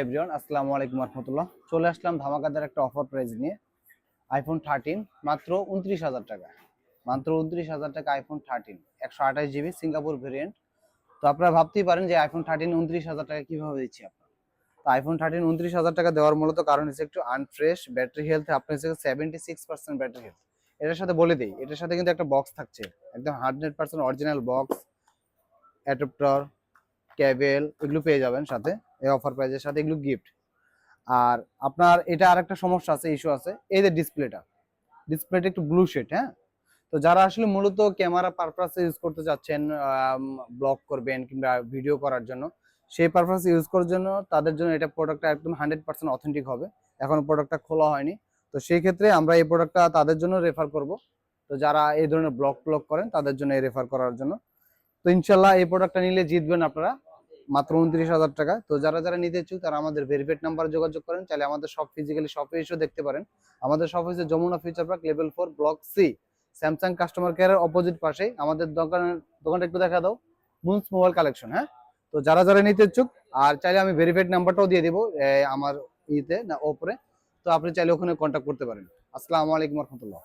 Everyone, আসসালামু আলাইকুম রহমতুল্লাহ। চলে আসলাম ধামাকাদার একটা অফার প্রাইস নিয়ে। আইফোন 13 মাত্র 29,000 টাকা। মাত্র 29,000 টাকা আইফোন 13 128 জিবি সিঙ্গাপুর ভেরিয়েন্ট। তো আপনারা ভাবতেই পারেন যে আইফোন 13 29,000 টাকা কিভাবে দিচ্ছি আপনার। তো আইফোন 13 29,000 টাকা দেওয়ার মূলত কারণ হচ্ছে একটু আনফ্রেশ ব্যাটারি হেলথ। আপনার হচ্ছে 76% ব্যাটারি হেলথ। এটার সাথে বলে দিই, এটার সাথে কিন্তু একটা বক্স থাকছে, একদম 100% অরিজিনাল বক্স, অ্যাডাপ্টার, কেবল এগুলো পেয়ে যাবেন সাথে। এই অফার প্রাইজের সাথে এগুলো গিফট। আর আপনার এটা আরেকটা সমস্যা আছে, ইস্যু আছে, এই যে ডিসপ্লেটা একটু ব্লু শেড। হ্যাঁ, তো যারা আসলে মূলত ক্যামেরা পারপাসে ইউজ করতে চাচ্ছেন, ব্লগ করবেন কিংবা ভিডিও করার জন্য, সেই পারপাসে ইউজ করার জন্য তাদের জন্য এটা প্রোডাক্টটা একদম 100% অথেন্টিক হবে। এখন প্রোডাক্টটা খোলা হয়নি, তো সেই ক্ষেত্রে আমরা এই প্রোডাক্টটা তাদের জন্য রেফার করব। তো যারা এই ধরনের ব্লগ করেন তাদের জন্য এই রেফার করার জন্য। তো ইনশাল্লাহ এই প্রোডাক্টটা নিলে জিতবেন আপনারা মাত্র 29,000 টাকা। তো যারা যারা নিতে ইচ্ছুক তারা আমাদের ভেরিফাইড নাম্বারে যোগাযোগ করেন। চাইলে আমাদের সব ফিজিক্যালি শপে এসেও দেখতে পারেন। আমাদের শপ হচ্ছে Jamuna Future Park, level 4, block C, Samsung customer কেয়ারের অপোজিট পাশেই। আমাদের দোকানটা একটু দেখা দাও, মুন্স মোবাইল কালেকশন। হ্যাঁ, তো যারা যারা নিতে ইচ্ছুক, আর চাইলে আমি ভেরিফাইড নাম্বারটাও দিয়ে দিব আমার ইতে না ওপরে, তো আপনি চাইলে ওখানে কন্ট্যাক্ট করতে পারেন। আসসালামু আলাইকুম রহমতুল্লাহ।